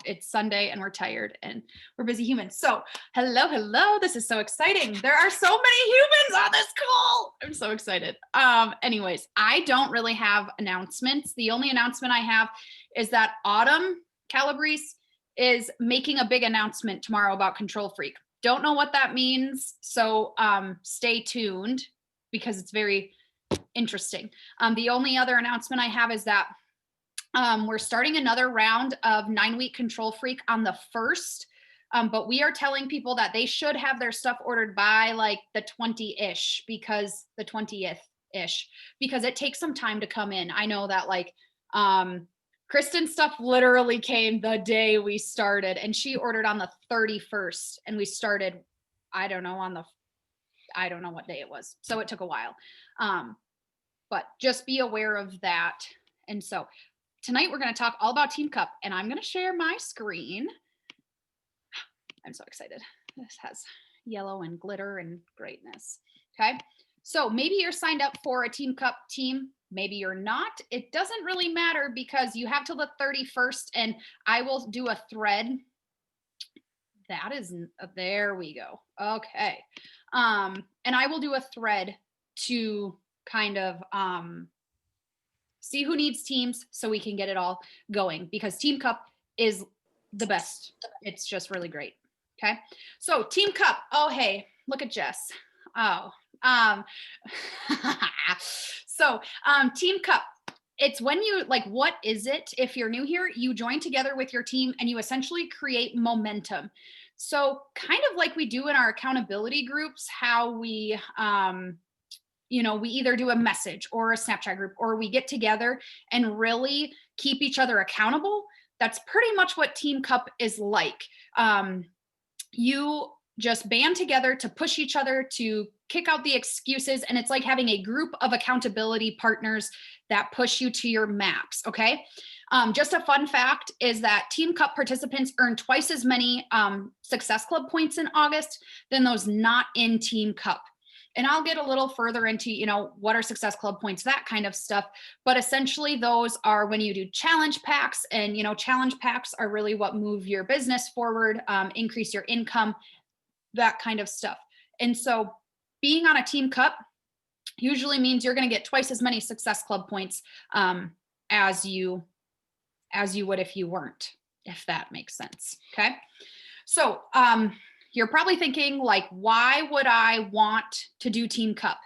It's Sunday and we're tired and we're busy humans. So hello. This is so exciting. There are so many humans on this call. I'm so excited. Anyways, I don't really have announcements. The only announcement I have is that Autumn Calabrese is making a big announcement tomorrow about Control Freak. Don't know what that means. So stay tuned because it's very interesting. The only other announcement I have is that we're starting another round of 9-week Control Freak on the 1st. But we are telling people that they should have their stuff ordered by like the 20-ish because the 20th-ish, because it takes some time to come in. I know that like Kristen's stuff literally came the day we started and she ordered on the 31st and we started, I don't know what day it was. So it took a while. But just be aware of that. And so tonight we're going to talk all about Team Cup and I'm going to share my screen. I'm so excited. This has yellow and glitter and greatness. Okay. So maybe you're signed up for a Team Cup team. Maybe you're not. It doesn't really matter because you have till the 31st and I will do a thread. That is, there we go. Okay. And I will do a thread to kind of see who needs teams so we can get it all going because Team Cup is the best. It's just really great. Okay. So Team Cup. Oh, hey, look at Jess. Oh, so Team Cup. It's when you like, what is it? If you're new here, you join together with your team and you essentially create momentum. So kind of like we do in our accountability groups, how we, we either do a message or a Snapchat group, or we get together and really keep each other accountable. That's pretty much what Team Cup is like. You just band together to push each other, to kick out the excuses. And it's like having a group of accountability partners that push you to your max. Okay. Just a fun fact is that Team Cup participants earn twice as many Success Club points in August than those not in Team Cup. And I'll get a little further into, what are Success Club points, that kind of stuff. But essentially those are when you do challenge packs, and, challenge packs are really what move your business forward, increase your income, that kind of stuff. And so being on a Team Cup usually means you're going to get twice as many Success Club points as you would if you weren't, if that makes sense. Okay. So, you're probably thinking like, why would I want to do Team Cup?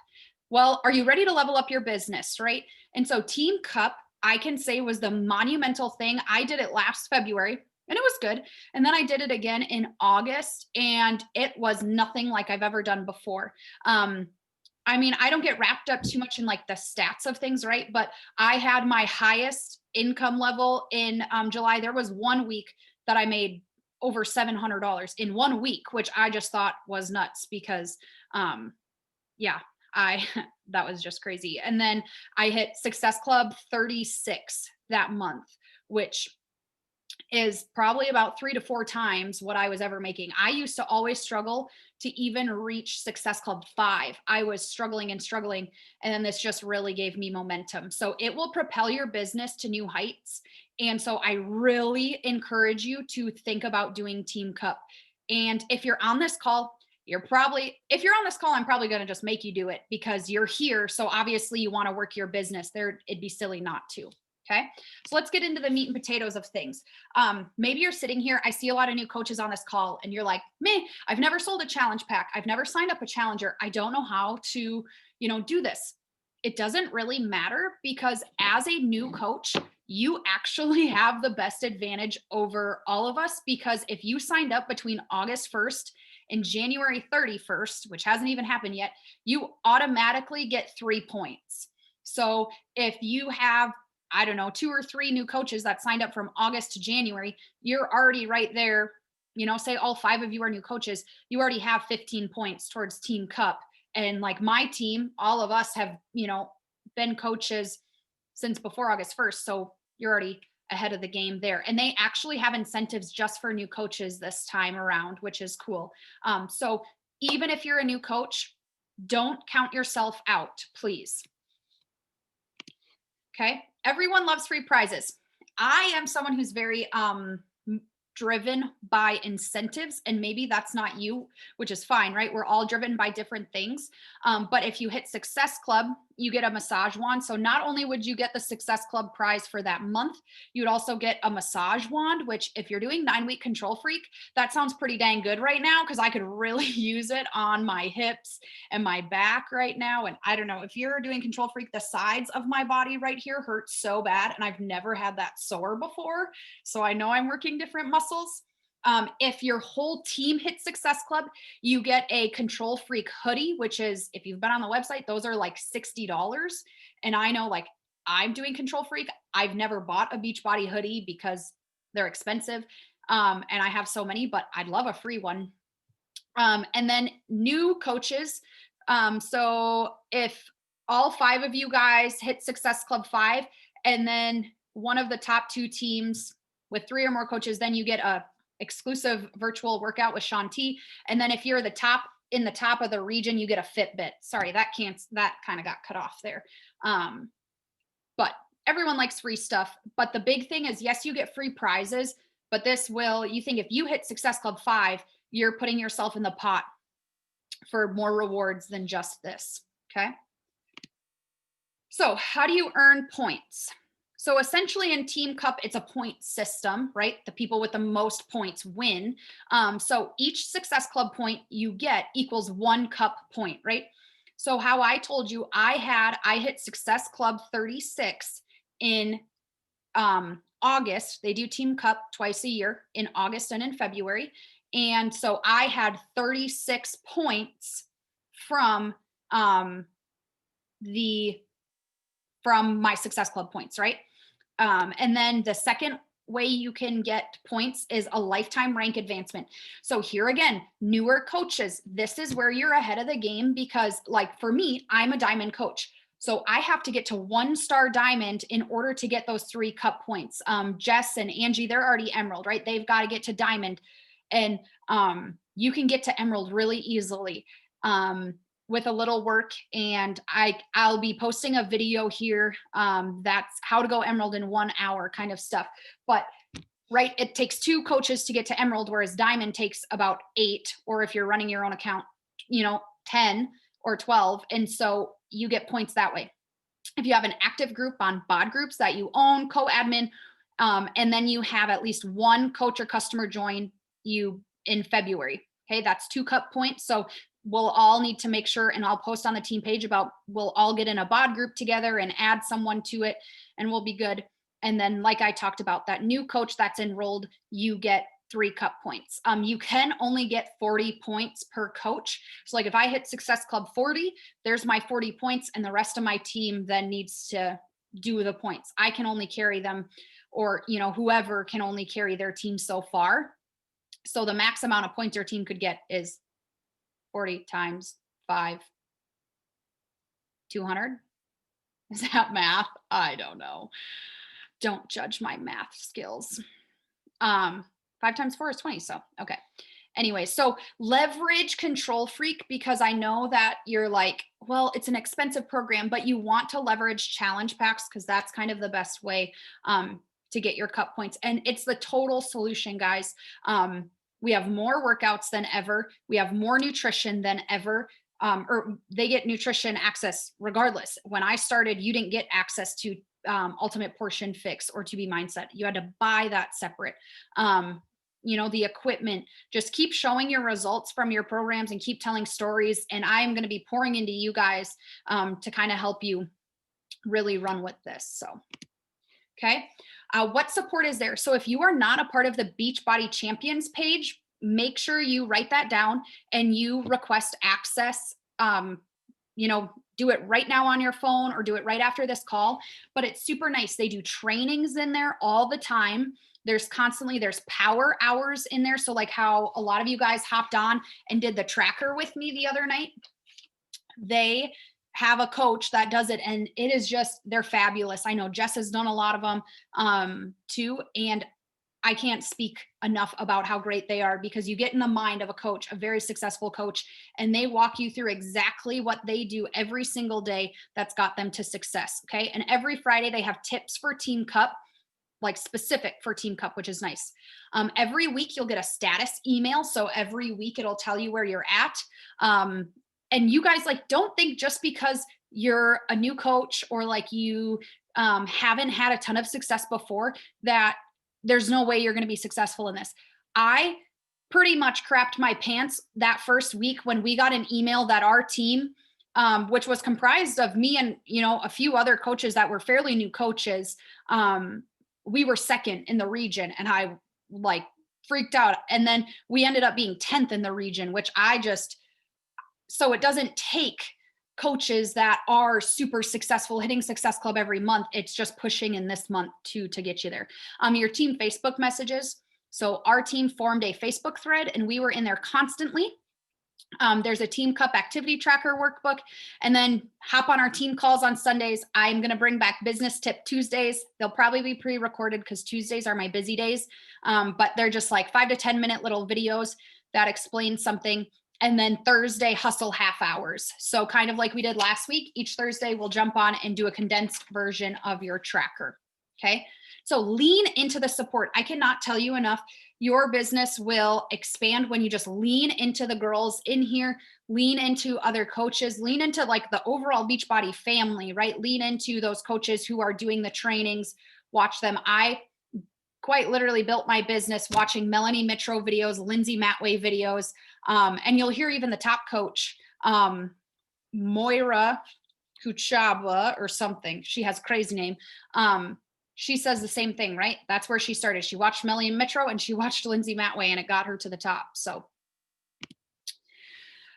Well, are you ready to level up your business, right? And so Team Cup, I can say, was the monumental thing. I did it last February and it was good. And then I did it again in August and it was nothing like I've ever done before. I don't get wrapped up too much in like the stats of things, right? But I had my highest income level in July. There was 1 week that I made over $700 in 1 week, which I just thought was nuts because, that was just crazy. And then I hit Success Club 36 that month, which is probably about 3 to 4 times what I was ever making. I used to always struggle to even reach Success Club 5. I was struggling. And then this just really gave me momentum. So it will propel your business to new heights. And so I really encourage you to think about doing Team Cup. And if you're on this call, I'm probably going to just make you do it because you're here. So obviously you want to work your business there. It'd be silly not to. Okay. So let's get into the meat and potatoes of things. Maybe you're sitting here. I see a lot of new coaches on this call and you're like, me, I've never sold a challenge pack. I've never signed up a challenger. I don't know how to, do this. It doesn't really matter because as a new coach, you actually have the best advantage over all of us, because if you signed up between August 1st and January 31st, which hasn't even happened yet, you automatically get 3 points. So if you have, 2 or 3 new coaches that signed up from August to January, you're already right there. Say all 5 of you are new coaches, you already have 15 points towards Team Cup. And like my team, all of us have, been coaches since before August 1st. So you're already ahead of the game there. And they actually have incentives just for new coaches this time around, which is cool. So even if you're a new coach, don't count yourself out, please. Okay. Everyone loves free prizes. I am someone who's very driven by incentives, and maybe that's not you, which is fine, right? We're all driven by different things. But if you hit Success Club, you get a massage wand. So not only would you get the Success Club prize for that month, you'd also get a massage wand, which if you're doing 9-week Control Freak, that sounds pretty dang good right now, because I could really use it on my hips and my back right now. And I don't know, if you're doing Control Freak, the sides of my body right here hurt so bad, and I've never had that sore before. So I know I'm working different muscles. If your whole team hits Success Club, you get a Control Freak hoodie, which is, if you've been on the website, those are like $60. And I know, like, I'm doing Control Freak. I've never bought a Beachbody hoodie because they're expensive. And I have so many, but I'd love a free one. And then new coaches. So if all 5 of you guys hit Success Club 5, and then one of the top 2 teams with 3 or more coaches, then you get a exclusive virtual workout with Shanti. And then if you're in the top of the region, you get a Fitbit. Sorry, that kind of got cut off there. But everyone likes free stuff. But the big thing is, yes, you get free prizes, but you think if you hit Success Club 5, you're putting yourself in the pot for more rewards than just this. Okay. So how do you earn points? So essentially in Team Cup, it's a point system, right? The people with the most points win. So each Success Club point you get equals 1 cup point, right? So how I told you, I hit Success Club 36 in August. They do Team Cup twice a year, in August and in February. And so I had 36 points from my Success Club points, right? And then the second way you can get points is a lifetime rank advancement. So here again, newer coaches, this is where you're ahead of the game, because like for me, I'm a diamond coach. So I have to get to 1-star diamond in order to get those 3 cup points. Jess and Angie, they're already emerald, right? They've got to get to diamond. And you can get to emerald really easily. With a little work, and I'll be posting a video here that's how to go emerald in 1 hour kind of stuff. But right, it takes 2 coaches to get to emerald, whereas diamond takes about 8, or if you're running your own account, 10 or 12. And so you get points that way. If you have an active group on bod groups that you own, co-admin, and then you have at least 1 coach or customer join you in February. Okay, that's 2 cup points. So we'll all need to make sure, and I'll post on the team page about, we'll all get in a bod group together and add someone to it, and we'll be good. And then, like I talked about, that new coach that's enrolled, you get 3 cup points. You can only get 40 points per coach. So like if I hit Success Club 40, there's my 40 points, and the rest of my team then needs to do the points. I can only carry them, or whoever can only carry their team so far. So the max amount of points your team could get is 40 times 5, 200. Is that math? I don't know. Don't judge my math skills. 5 times 4 is 20. So, okay. Anyway, so leverage Control Freak, because I know that you're like, well, it's an expensive program, but you want to leverage challenge packs, because that's kind of the best way to get your cup points. And it's the total solution, guys. We have more workouts than ever. We have more nutrition than ever. Or they get nutrition access regardless. When I started, you didn't get access to Ultimate Portion Fix or To Be Mindset. You had to buy that separate. The equipment. Just keep showing your results from your programs and keep telling stories. And I'm going to be pouring into you guys to kind of help you really run with this. So, okay. What support is there? So if you are not a part of the Beachbody Champions page, make sure you write that down and you request access. Do it right now on your phone, or do it right after this call. But it's super nice. They do trainings in there all the time. There's power hours in there. So like how a lot of you guys hopped on and did the tracker with me the other night, they have a coach that does it, and it is just, they're fabulous. I know Jess has done a lot of them too, and I can't speak enough about how great they are, because you get in the mind of a coach, a very successful coach, and they walk you through exactly what they do every single day that's got them to success. Okay. And every Friday they have tips for Team Cup. like specific for Team Cup, which is nice. Every week you'll get a status email. So every week it'll tell you where you're at. And you guys, like, don't think just because you're a new coach or like you haven't had a ton of success before that there's no way you're going to be successful in this. I pretty much crapped my pants that first week when we got an email that our team, which was comprised of me and, a few other coaches that were fairly new coaches, we were second in the region, and I like freaked out. And then we ended up being 10th in the region, which so it doesn't take coaches that are super successful hitting Success Club every month. It's just pushing in this month to get you there. Your team Facebook messages. So our team formed a Facebook thread and we were in there constantly. There's a Team Cup activity tracker workbook, and then hop on our team calls on Sundays. I'm going to bring back business tip Tuesdays. They'll probably be pre-recorded because Tuesdays are my busy days. But they're just like 5 to 10 minute little videos that explain something. And then Thursday hustle half hours. So kind of like we did last week, each Thursday we'll jump on and do a condensed version of your tracker. Okay. So lean into the support. I cannot tell you enough. Your business will expand when you just lean into the girls in here, lean into other coaches, lean into like the overall Beachbody family, right? Lean into those coaches who are doing the trainings, watch them. I quite literally built my business watching Melanie Mitro videos, Lindsay Matway videos. And you'll hear even the top coach, Moira Kuchaba or something. She has a crazy name. She says the same thing, right? That's where she started. She watched Melanie Mitro and she watched Lindsay Matway, and it got her to the top. So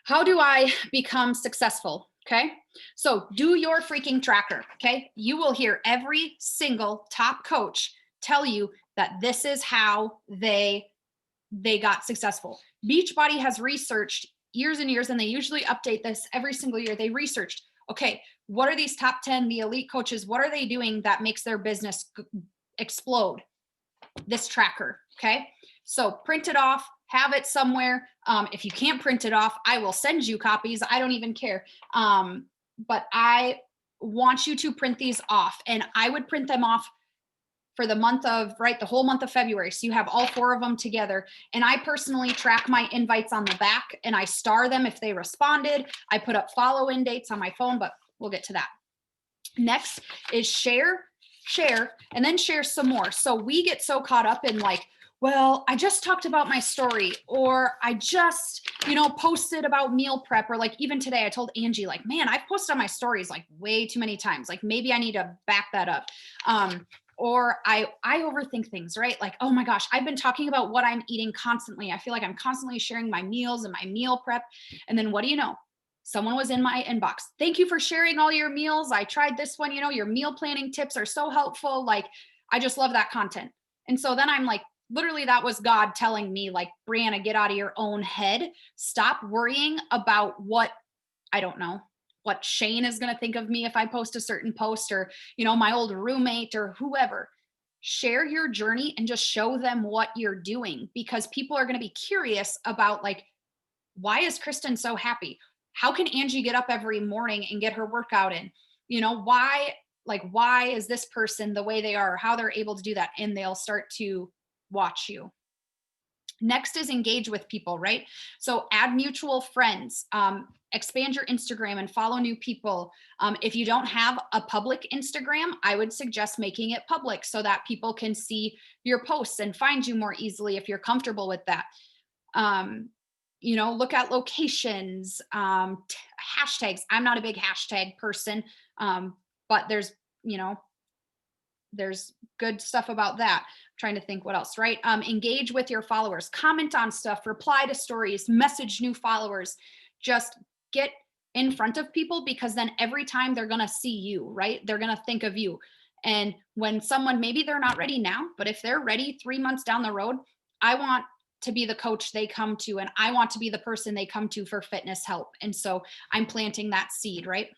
how do I become successful? Okay. So do your freaking tracker. Okay. You will hear every single top coach tell you that this is how they got successful. Beachbody has researched years and years, and they usually update this every single year. They researched, okay, what are these top 10, the elite coaches, what are they doing that makes their business explode? This tracker, okay? So print it off, have it somewhere. If you can't print it off, I will send you copies. I don't even care. But I want you to print these off, and I would print them off for the month of, right, the whole month of February. So you have all 4 of them together. And I personally track my invites on the back and I star them if they responded. I put up follow-in dates on my phone, but we'll get to that. Next is share, and then share some more. So we get so caught up in like, well, I just talked about my story, or I just, posted about meal prep, or like even today I told Angie, like, man, I've posted on my stories like way too many times. Like maybe I need to back that up. Or I overthink things, right? Like, oh my gosh, I've been talking about what I'm eating constantly. I feel like I'm constantly sharing my meals and my meal prep. And then what do you know? Someone was in my inbox. Thank you for sharing all your meals. I tried this one, your meal planning tips are so helpful. Like, I just love that content. And so then I'm like, literally that was God telling me, like, Brianna, get out of your own head. Stop worrying about what Shane is going to think of me if I post a certain post, or, my old roommate or whoever. Share your journey and just show them what you're doing, because people are going to be curious about, like, why is Kristen so happy? How can Angie get up every morning and get her workout in? Why is this person the way they are, how they're able to do that? And they'll start to watch you. Next is engage with people, right? So add mutual friends, expand your Instagram and follow new people. If you don't have a public Instagram, I would suggest making it public so that people can see your posts and find you more easily if you're comfortable with that. Look at locations, hashtags. I'm not a big hashtag person, but there's good stuff about that. I'm trying to think what else, right? Engage with your followers, comment on stuff, reply to stories, message new followers. Just get in front of people, because then every time they're going to see you, right? They're going to think of you. And when someone, maybe they're not ready now, but if they're ready 3 months down the road, I want to be the coach they come to, and I want to be the person they come to for fitness help. And so I'm planting that seed, right?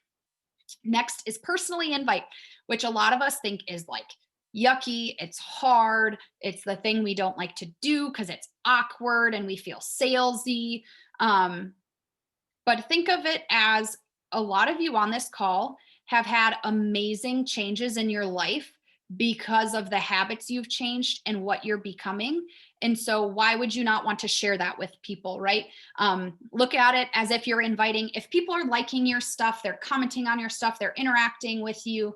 Next is personally invite, which a lot of us think is like yucky. It's hard. It's the thing we don't like to do because it's awkward and we feel salesy. But think of it as a lot of you on this call have had amazing changes in your life because of the habits you've changed and what you're becoming. And so why would you not want to share that with people, right? Look at it as if you're inviting, if people are liking your stuff, they're commenting on your stuff, they're interacting with you,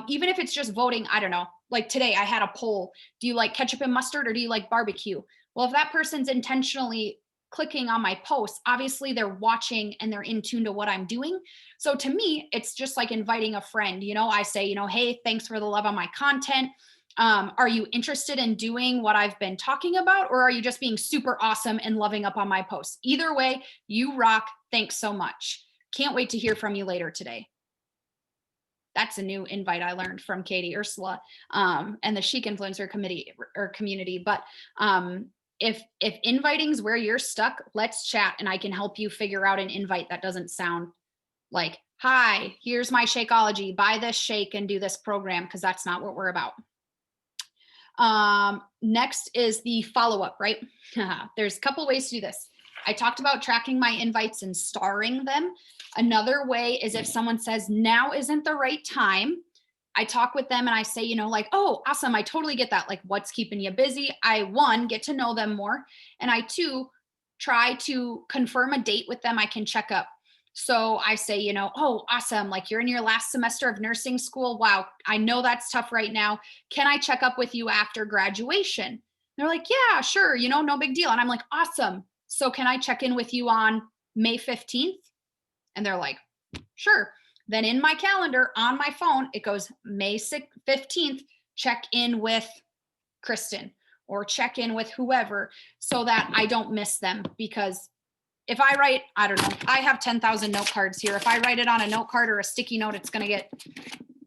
even if it's just voting, I don't know, like today I had a poll, do you like ketchup and mustard or do you like barbecue? Well, if that person's intentionally clicking on my posts, obviously they're watching and they're in tune to what I'm doing. So to me, it's just like inviting a friend. I say, hey, thanks for the love on my content. Are you interested in doing what I've been talking about, or are you just being super awesome and loving up on my posts? Either way, you rock. Thanks so much. Can't wait to hear from you later today. That's a new invite I learned from Katie Ursula and the Chic Influencer Committee or community. But if inviting's where you're stuck, let's chat and I can help you figure out an invite that doesn't sound like, hi, here's my Shakeology, buy this shake and do this program, because that's not what we're about. Next is the follow-up, right? There's a couple ways to do this. I talked about tracking my invites and starring them. Another way is if someone says, now isn't the right time, I talk with them and I say, like, oh, awesome, I totally get that. Like, what's keeping you busy? I, one, get to know them more. And I, two, try to confirm a date with them I can check up. So I say, oh, awesome. Like, you're in your last semester of nursing school. Wow. I know that's tough right now. Can I check up with you after graduation? They're like, yeah, sure. No big deal. And I'm like, awesome. So can I check in with you on May 15th? And they're like, sure. Then in my calendar on my phone, it goes May 15th, check in with Kristen or check in with whoever, so that I don't miss them. Because if I write, I don't know, I have 10,000 note cards here. If I write it on a note card or a sticky note, it's going to get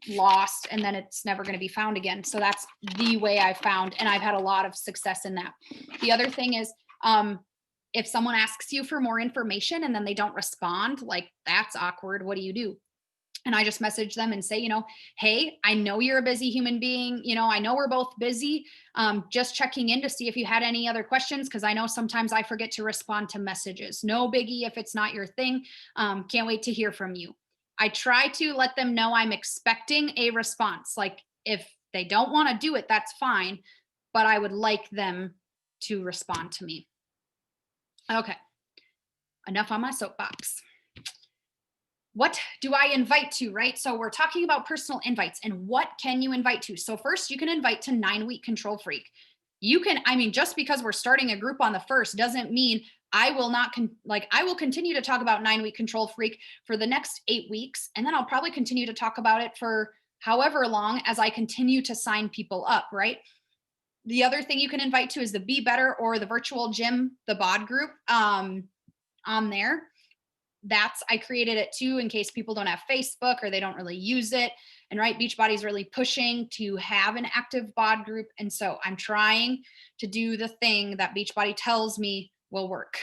lost and then it's never going to be found again. So that's the way I found, and I've had a lot of success in that. The other thing is, if someone asks you for more information and then they don't respond, like, that's awkward. What do you do? And I just message them and say, hey, I know you're a busy human being. I know we're both busy. Just checking in to see if you had any other questions, because I know sometimes I forget to respond to messages. No biggie if it's not your thing. Can't wait to hear from you. I try to let them know I'm expecting a response. Like, if they don't want to do it, that's fine, but I would like them to respond to me. Okay, enough on my soapbox. What do I invite to, right? So we're talking about personal invites and what can you invite to? So first, you can invite to 9-week Control Freak. You can, just because we're starting a group on the 1st doesn't mean I will not, I will continue to talk about 9-week Control Freak for the next 8 weeks. And then I'll probably continue to talk about it for however long as I continue to sign people up, right? The other thing you can invite to is the Be Better or the virtual gym, the bod group on there. I created it too in case people don't have Facebook or they don't really use it. And right, Beachbody's really pushing to have an active bod group. And so I'm trying to do the thing that Beachbody tells me will work.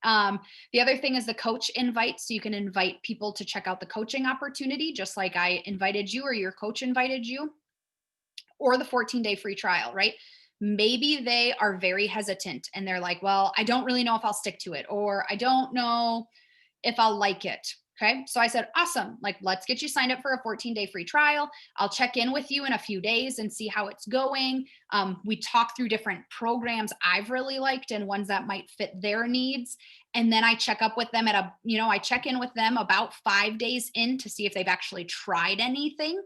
The other thing is the coach invite. So you can invite people to check out the coaching opportunity, just like I invited you or your coach invited you, or the 14-day free trial, right? Maybe they are very hesitant and they're like, well, I don't really know if I'll stick to it, or I don't know if I'll like it. Okay. So I said, awesome. Like, let's get you signed up for a 14-day free trial. I'll check in with you in a few days and see how it's going. We talk through different programs I've really liked and ones that might fit their needs. And then I check up with them I check in with them about 5 days in to see if they've actually tried anything.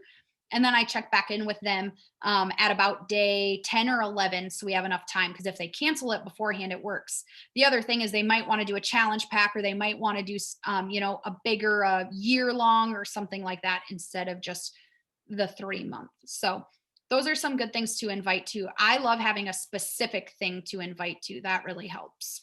And then I check back in with them at about day 10 or 11. So we have enough time, because if they cancel it beforehand, it works. The other thing is they might want to do a challenge pack, or they might want to do, a bigger year long or something like that instead of just the 3 month. So those are some good things to invite to. I love having a specific thing to invite to. That really helps.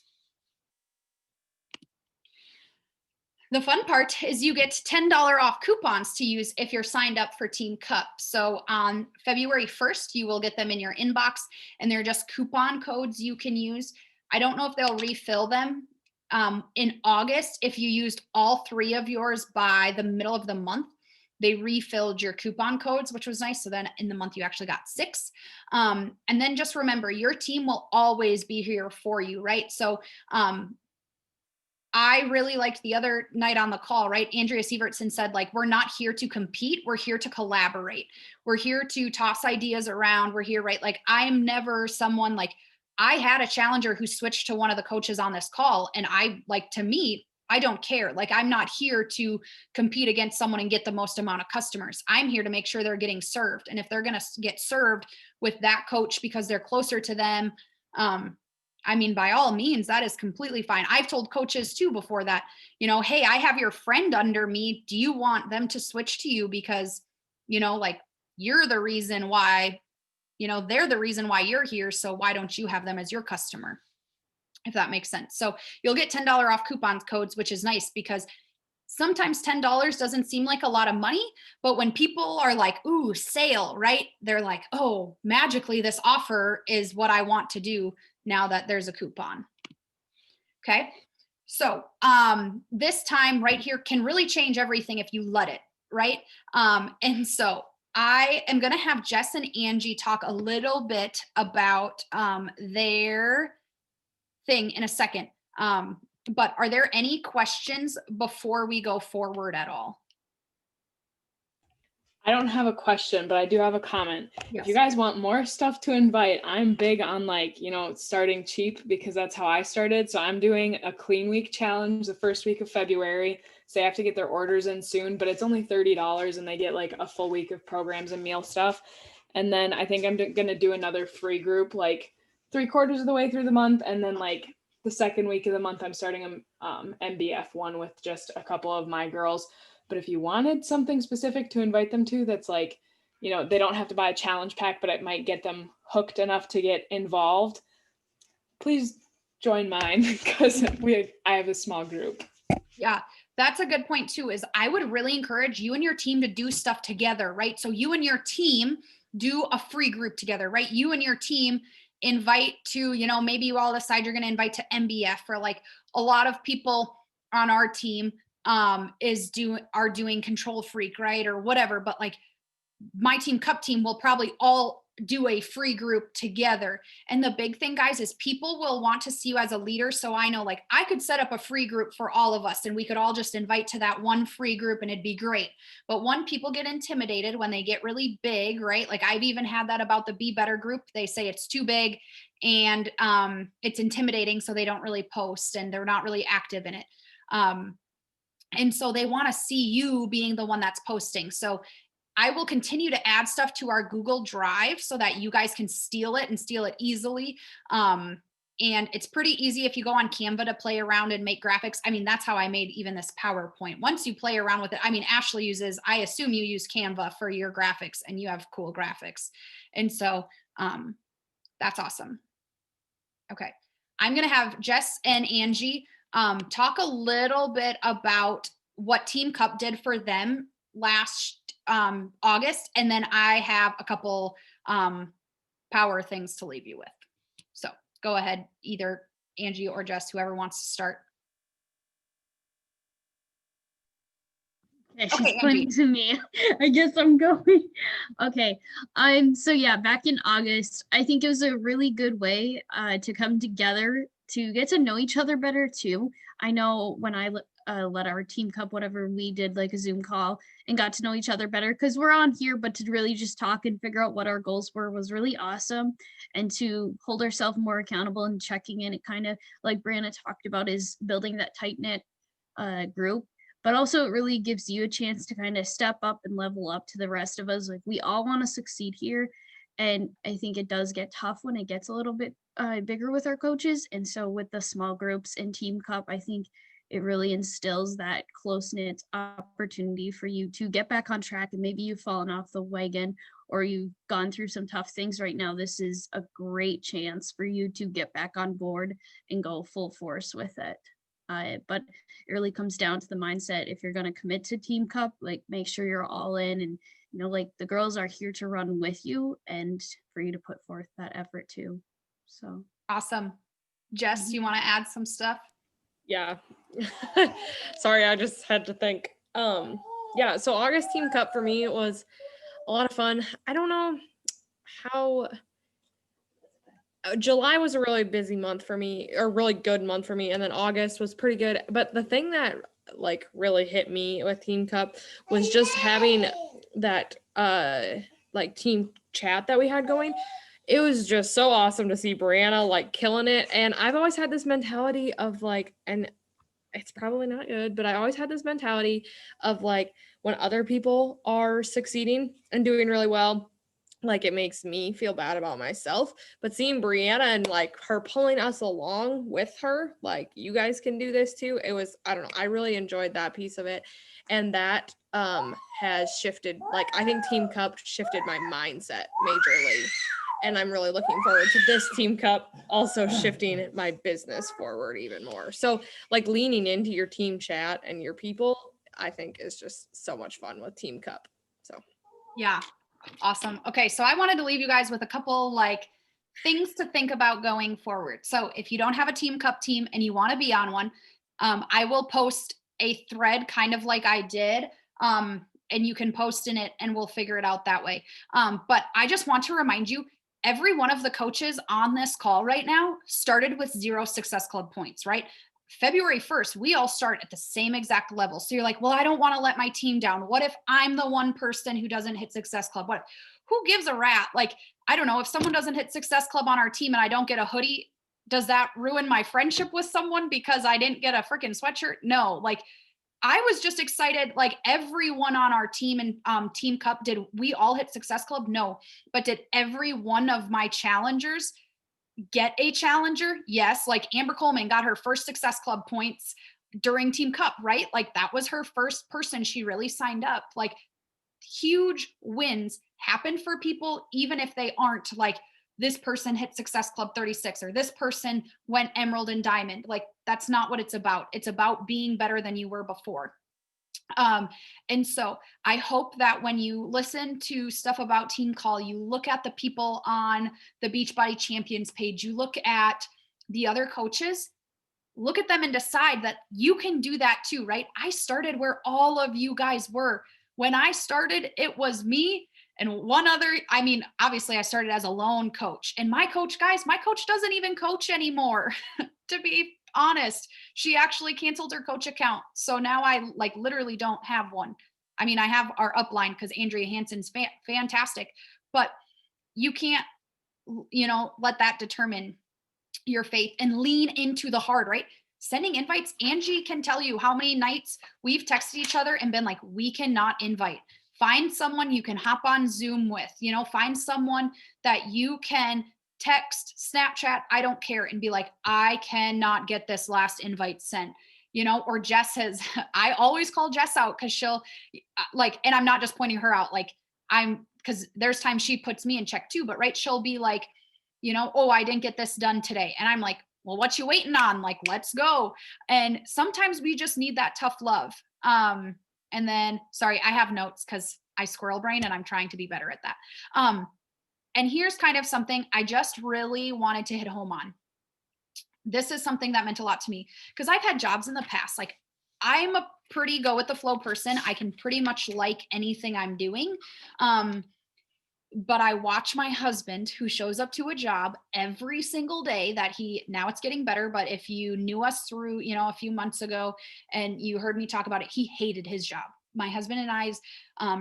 The fun part is you get $10 off coupons to use if you're signed up for Team Cup. So on February 1st, you will get them in your inbox, and they're just coupon codes you can use. I don't know if they'll refill them in August. If you used all 3 of yours by the middle of the month, they refilled your coupon codes, which was nice. So then in the month you actually got 6. And then just remember, your team will always be here for you, right? So I really liked the other night on the call, right? Andrea Sievertson said, like, we're not here to compete. We're here to collaborate. We're here to toss ideas around. We're here, right? Like, I'm never someone like, I had a challenger who switched to one of the coaches on this call. And I like, to me, I don't care. Like, I'm not here to compete against someone and get the most amount of customers. I'm here to make sure they're getting served. And if they're going to get served with that coach because they're closer to them, I mean, by all means, that is completely fine. I've told coaches too before that, you know, hey, I have your friend under me. Do you want them to switch to you? Because, you know, like, you're the reason why, you know, they're the reason why you're here. So why don't you have them as your customer? If that makes sense. So you'll get $10 off coupon codes, which is nice because sometimes $10 doesn't seem like a lot of money, but when people are like, ooh, sale, right? They're like, oh, magically this offer is what I want to do now that there's a coupon. Okay. So this time right here can really change everything if you let it, right? And so I am going to have Jess and Angie talk a little bit about their thing in a second. But are there any questions before we go forward at all? I don't have a question, but I do have a comment. Yes. If you guys want more stuff to invite, I'm big on, like, you know, starting cheap, because that's how I started. So I'm doing a clean week challenge the first week of February. So they have to get their orders in soon, but it's only $30 and they get like a full week of programs and meal stuff. And then I think I'm going to do another free group like 3/4 of the way through the month. And then like the second week of the month, I'm starting a MBF one with just a couple of my girls. But if you wanted something specific to invite them to, that's like, you know, they don't have to buy a challenge pack, but it might get them hooked enough to get involved, please join mine, because I have a small group. Yeah, that's a good point too, is I would really encourage you and your team to do stuff together, right? So you and your team do a free group together, right? You and your team invite to, you know, maybe you all decide you're going to invite to MBF, or like a lot of people on our team are doing Control Freak, right? Or whatever. But like my team, Cup team, will probably all do a free group together. And the big thing, guys, is people will want to see you as a leader. So I know, like, I could set up a free group for all of us and we could all just invite to that one free group and it'd be great. But one, people get intimidated when they get really big, right? Like, I've even had that about the Be Better group. They say it's too big and it's intimidating, so they don't really post and they're not really active in it. And so they want to see you being the one that's posting. So I will continue to add stuff to our Google Drive so that you guys can steal it and steal it easily. And it's pretty easy if you go on Canva to play around and make graphics. I mean, that's how I made even this PowerPoint. Once you play around with it, I mean, Ashley uses, I assume you use Canva for your graphics and you have cool graphics. And so that's awesome. Okay. I'm going to have Jess and Angie talk a little bit about what Team Cup did for them last August, and then I have a couple power things to leave you with. So go ahead, either Angie or Jess, whoever wants to start. Yeah, she's pointing to me. I guess I'm going. Okay. So yeah, back in August, I think it was a really good way to come together to get to know each other better too. I know when I led our Team Cup, whatever, we did like a Zoom call and got to know each other better because we're on here, but to really just talk and figure out what our goals were was really awesome. And to hold ourselves more accountable and checking in, it kind of, like Brianna talked about, is building that tight-knit group. But also it really gives you a chance to kind of step up and level up to the rest of us. Like, we all want to succeed here. And I think it does get tough when it gets a little bit bigger with our coaches. And so with the small groups and Team Cup, I think it really instills that close-knit opportunity for you to get back on track. And maybe you've fallen off the wagon or you've gone through some tough things right now. This is a great chance for you to get back on board and go full force with it. But it really comes down to the mindset. If you're going to commit to Team Cup, like, make sure you're all in, and, you know, like, the girls are here to run with you and for you to put forth that effort too. So awesome. Jess, you want to add some stuff? Yeah. Sorry, I just had to think. Yeah, so August Team Cup for me was a lot of fun. I don't know how July was a really busy month for me, or really good month for me, and then August was pretty good. But the thing that like really hit me with Team Cup was just having that like team chat that we had going. It was just so awesome to see Brianna like killing it. And I've always had this mentality of like, and it's probably not good, but I always had this mentality of like when other people are succeeding and doing really well, like it makes me feel bad about myself. But seeing Brianna and like her pulling us along with her, like you guys can do this too. It was, I don't know, I really enjoyed that piece of it. And that has shifted, like I think Team Cup shifted my mindset majorly. And I'm really looking forward to this Team Cup also shifting my business forward even more. So like leaning into your team chat and your people, I think is just so much fun with Team Cup. So Yeah. Awesome. Okay. So I wanted to leave you guys with a couple like things to think about going forward. So if you don't have a Team Cup team and you want to be on one, I will post a thread kind of like I did. And you can post in it and we'll figure it out that way. But I just want to remind you, every one of the coaches on this call right now started with 0 Success Club points, right? February 1st, we all start at the same exact level. So you're like, well, I don't want to let my team down. What if I'm the one person who doesn't hit Success Club? What? Who gives a rat? Like, I don't know. If someone doesn't hit Success Club on our team and I don't get a hoodie, does that ruin my friendship with someone because I didn't get a freaking sweatshirt? No. Like, I was just excited. Like everyone on our team and Team Cup, did we all hit Success Club? No. But did every one of my challengers get a challenger? Yes. Like Amber Coleman got her first Success Club points during Team Cup, right? Like that was her first person she really signed up. Like huge wins happen for people, even if they aren't like this person hit Success Club 36 or this person went Emerald and Diamond. Like that's not what it's about. It's about being better than you were before. And so I hope that when you listen to stuff about Team Call, you look at the people on the Beachbody Champions page, you look at the other coaches, look at them and decide that you can do that too, right? I started where all of you guys were. When I started, it was me and one other. I mean, obviously I started as a lone coach, and my coach, guys, my coach doesn't even coach anymore. To be honest, she actually canceled her coach account. So now I like literally don't have one. I mean, I have our upline because Andrea Hansen's fantastic, but you can't, let that determine your faith and lean into the hard, right? Sending invites. Angie can tell you how many nights we've texted each other and been like, we cannot invite. Find someone you can hop on Zoom with, find someone that you can text, Snapchat, I don't care, and be like, I cannot get this last invite sent. Or Jess has, I always call Jess out because she'll like, and I'm not just pointing her out, like because there's times she puts me in check too, but right, she'll be like, oh, I didn't get this done today. And I'm like, well, what you waiting on? Like, let's go. And sometimes we just need that tough love. And then, sorry, I have notes because I squirrel brain and I'm trying to be better at that. And here's kind of something I just really wanted to hit home on. This is something that meant a lot to me because I've had jobs in the past. Like I'm a pretty go with the flow person. I can pretty much like anything I'm doing. But I watch my husband who shows up to a job every single day that now it's getting better. But if you knew us through, a few months ago and you heard me talk about it, he hated his job. My husband and I's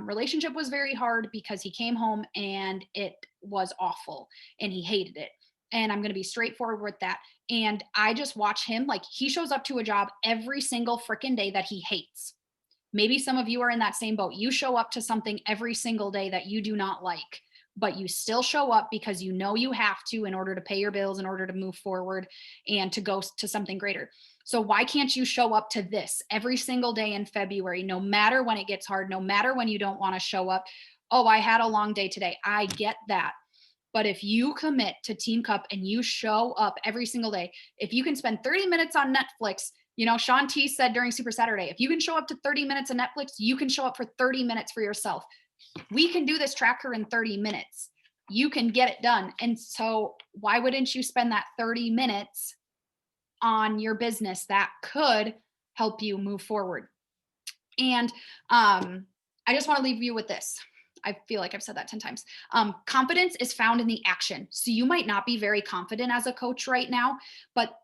relationship was very hard because he came home and it was awful and he hated it. And I'm going to be straightforward with that. And I just watch him, like he shows up to a job every single freaking day that he hates. Maybe some of you are in that same boat. You show up to something every single day that you do not like, but you still show up because you know you have to in order to pay your bills, in order to move forward and to go to something greater. So why can't you show up to this every single day in February, no matter when it gets hard, no matter when you don't want to show up? Oh, I had a long day today. I get that. But if you commit to Team Cup and you show up every single day, if you can spend 30 minutes on Netflix, Sean T said during Super Saturday, if you can show up to 30 minutes on Netflix, you can show up for 30 minutes for yourself. We can do this tracker in 30 minutes. You can get it done. And so why wouldn't you spend that 30 minutes on your business that could help you move forward? And I just want to leave you with this. I feel like I've said that 10 times. Confidence is found in the action. So you might not be very confident as a coach right now, but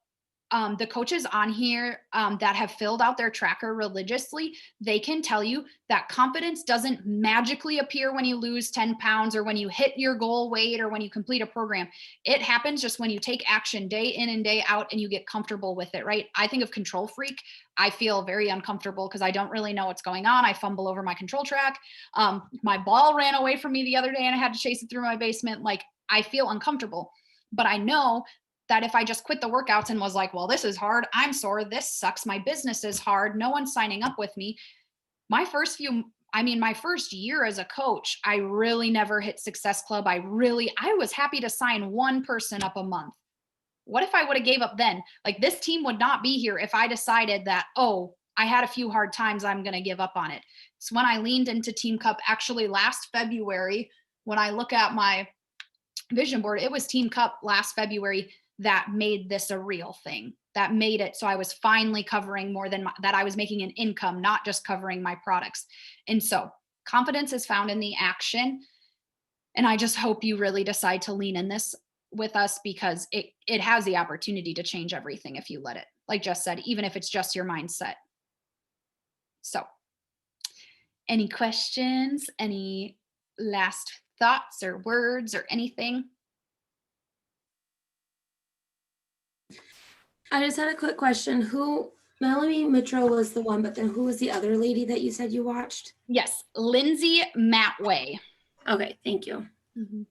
the coaches on here that have filled out their tracker religiously, they can tell you that confidence doesn't magically appear when you lose 10 pounds or when you hit your goal weight or when you complete a program. It happens just when you take action day in and day out and you get comfortable with it, right? I think of control freak. I feel very uncomfortable because I don't really know what's going on. I fumble over my control track. My ball ran away from me the other day and I had to chase it through my basement. Like, I feel uncomfortable, but I know that if I just quit the workouts and was like, well, this is hard, I'm sore, this sucks, my business is hard, no one's signing up with me. My first year as a coach, I really never hit Success Club. I was happy to sign one person up a month. What if I would have gave up then? Like, this team would not be here if I decided that, oh, I had a few hard times, I'm going to give up on it. It's when I leaned into Team Cup actually last February. When I look at my vision board, it was Team Cup last February that made this a real thing, that made it so I was finally covering more than that I was making an income, not just covering my products. And so confidence is found in the action. And I just hope you really decide to lean in this with us, because it has the opportunity to change everything if you let it. Like Jess said, even if it's just your mindset. So any questions, any last thoughts or words or anything? I just had a quick question. Melanie Mitchell was the one, but then who was the other lady that you said you watched? Yes, Lindsay Matway. Okay, thank you. Mm-hmm.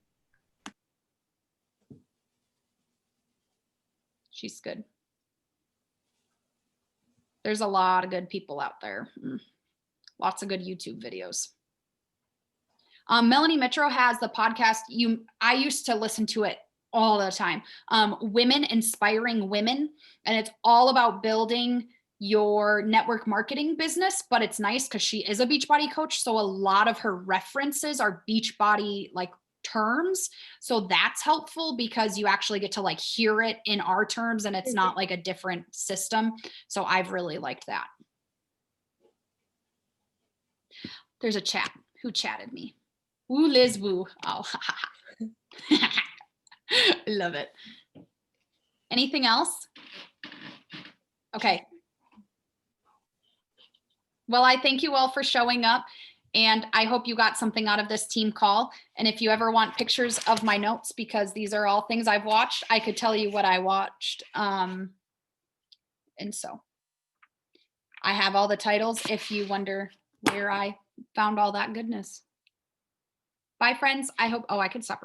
She's good. There's a lot of good people out there. Lots of good YouTube videos. Melanie Mitchell has the podcast. I used to listen to it all the time. Women Inspiring Women. And it's all about building your network marketing business, but it's nice because she is a Beachbody coach. So a lot of her references are Beachbody like terms. So that's helpful because you actually get to like hear it in our terms and it's not like a different system. So I've really liked that. There's a chat. Who chatted me? Woo, Liz Woo. Oh, love it. Anything else? Okay. Well, I thank you all for showing up, and I hope you got something out of this team call. And if you ever want pictures of my notes, because these are all things I've watched, I could tell you what I watched. And so I have all the titles if you wonder where I found all that goodness. Bye, friends. I hope, I could stop.